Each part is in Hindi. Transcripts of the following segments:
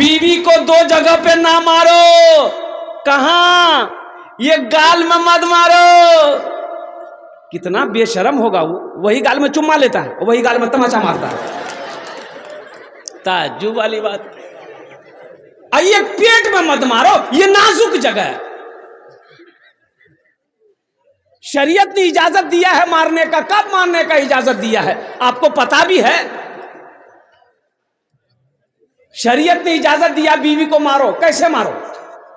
बीवी को दो जगह पे ना मारो। कहां? ये गाल में मत मारो। कितना बेशरम होगा वो, वही गाल में चुम्मा लेता है, वही गाल में तमाचा मारता है। ताज्जुब वाली बात। ये पेट में मत मारो, ये नाजुक जगह है। शरीयत ने इजाजत दिया है मारने का। कब मारने का इजाजत दिया है आपको पता भी है? शरीयत ने इजाजत दिया बीवी को मारो। कैसे मारो,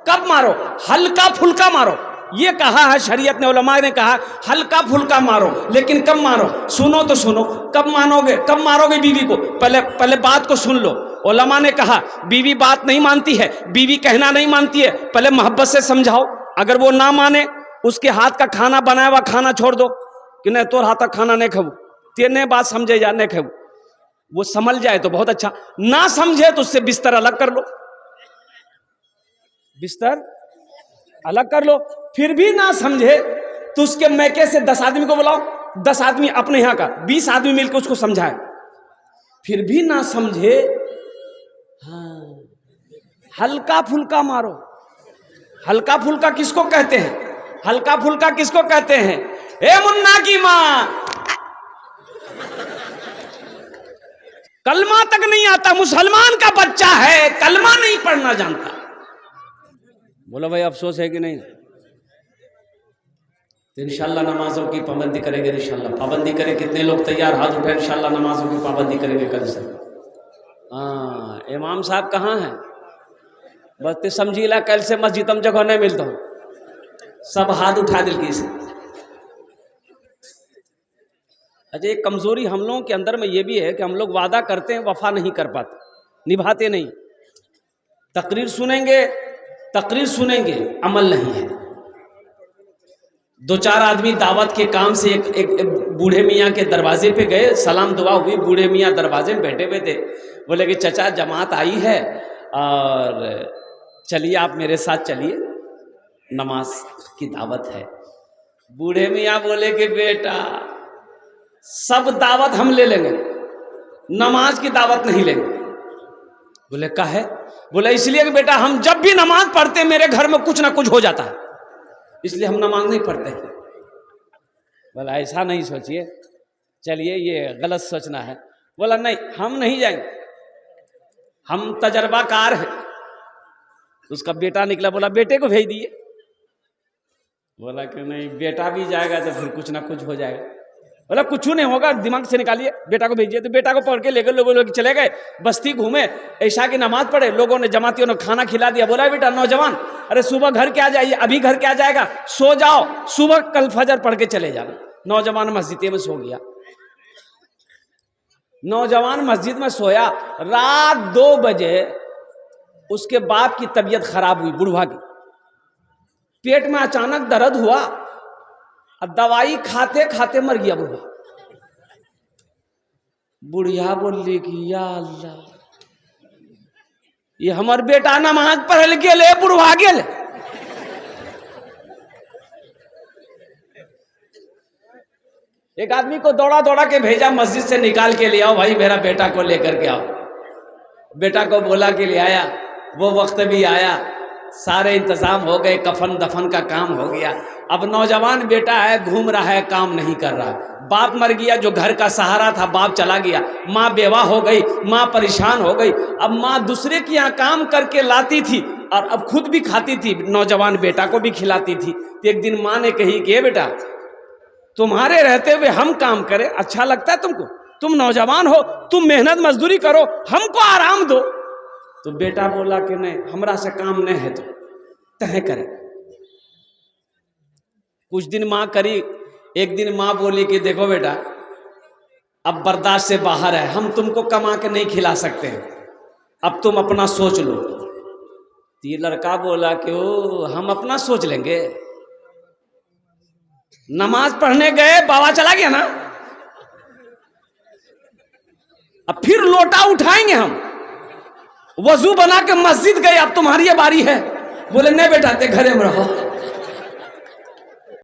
कब मारो? हल्का फुल्का मारो। ये कहा है शरीयत ने, उलमा ने कहा हल्का फुल्का मारो, लेकिन कब मारो? सुनो तो सुनो, कब मानोगे, कब मारोगे बीवी को? पहले बात को सुन लो। उलमा ने कहा बीवी बात नहीं मानती है, बीवी कहना नहीं मानती है, पहले मोहब्बत से समझाओ। अगर वो ना माने, उसके हाथ का खाना बनाया हुआ खाना छोड़ दो कि नहीं तोर हाथ का खाना नहीं खाऊ, तेने बात समझे जा नहीं खाऊ। वो समझ जाए तो बहुत अच्छा, ना समझे तो उससे बिस्तर अलग कर लो, बिस्तर अलग कर लो। फिर भी ना समझे तो उसके मैके से 10 आदमी को बुलाओ, 10 आदमी अपने यहां का, 20 आदमी मिलकर उसको समझाए। फिर भी ना समझे, हाँ, हल्का फुल्का मारो। हल्का फुल्का किसको कहते हैं? हल्का फुल्का किसको कहते हैं? ए मुन्ना की मां, कलमा तक नहीं आता, मुसलमान का बच्चा है, कलमा नहीं पढ़ना जानता। बोलो भाई अफसोस है कि नहीं? तो इंशाल्लाह नमाजों की पाबंदी करेंगे, इंशाल्लाह पाबंदी करें। कितने लोग तैयार? हाथ उठाए। इंशाल्लाह नमाजों की पाबंदी करेंगे कल से। हाँ, इमाम साहब कहाँ हैं? बस ते समझीला कल से मस्जिद में जगह नहीं मिलता हूँ, सब हाथ उठा दिल की से। अच्छा, एक कमजोरी हम लोगों के अंदर में ये भी है कि हम लोग वादा करते हैं, वफा नहीं कर पाते, निभाते नहीं। तकरीर सुनेंगे, अमल नहीं है। 2-4 आदमी दावत के काम से एक बूढ़े मियाँ के दरवाजे पे गए, सलाम दुआ हुई। बूढ़े मियाँ दरवाजे में बैठे हुए थे। बोले कि चचा जमात आई है और चलिए आप मेरे साथ चलिए, नमाज की दावत है। बूढ़े मियाँ बोले कि बेटा सब दावत हम ले लेंगे, नमाज की दावत नहीं लेंगे। बोले काहे? बोले इसलिए कि बेटा हम जब भी नमाज पढ़ते मेरे घर में कुछ ना कुछ हो जाता है, इसलिए हम नमाज नहीं पढ़ते। बोला ऐसा नहीं सोचिए, चलिए ये गलत सोचना है। बोला नहीं हम नहीं जाएंगे, हम तजर्बाकार हैं। उसका बेटा निकला, बोला बेटे को भेज दिए। बोला कि नहीं बेटा भी जाएगा तो फिर कुछ ना कुछ हो जाएगा। बोला कुछ नहीं होगा, दिमाग से निकालिए, बेटा को भेजिए। तो बेटा को पढ़ के लेकर लोग चले गए, बस्ती घूमे, ऐशा की नमाज पढ़े। लोगों ने, जमातियों ने खाना खिला दिया। बोला बेटा नौजवान, अरे सुबह घर क्या जाइए, अभी घर क्या जाएगा, सो जाओ, सुबह कल फजर पढ़ के चले जाना। नौजवान मस्जिद में सो गया। नौजवान मस्जिद में सोया। रात 2 बजे उसके बाप की तबीयत खराब हुई, बुढ़वा की। पेट में अचानक दर्द हुआ, दवाई खाते खाते मर गया बुढ़वा। बुढ़िया बोली कि या अल्लाह, ये हमार बेटा नमाज पढ़ल गेले, बुढ़वा गेल। एक आदमी को दौड़ा दौड़ा के भेजा, मस्जिद से निकाल के ले आओ भाई, मेरा बेटा को लेकर के आओ। बेटा को बोला कि ले आया। वो वक्त भी आया, सारे इंतजाम हो गए, कफन दफन का काम हो गया। अब नौजवान बेटा है, घूम रहा है, काम नहीं कर रहा। बाप मर गया, जो घर का सहारा था, बाप चला गया। माँ बेवा हो गई, माँ परेशान हो गई। अब माँ दूसरे के यहाँ काम करके लाती थी और अब खुद भी खाती थी, नौजवान बेटा को भी खिलाती थी। तो एक दिन माँ ने कही कि बेटा तुम्हारे रहते हुए हम काम करें, अच्छा लगता है तुमको? तुम नौजवान हो, तुम मेहनत मजदूरी करो, हमको आराम दो। तो बेटा बोला कि नहीं, हमरा से काम नहीं है, तो तय करें। कुछ दिन माँ करी। एक दिन माँ बोली कि देखो बेटा अब बर्दाश्त से बाहर है, हम तुमको कमा के नहीं खिला सकते हैं, अब तुम अपना सोच लो। तो ये लड़का बोला कि ओ हम अपना सोच लेंगे। नमाज पढ़ने गए, बाबा चला गया ना, अब फिर लोटा उठाएंगे हम। वजू बना के मस्जिद गए, अब तुम्हारी ये बारी है। बोले नहीं बेटा ते घरे में रहो।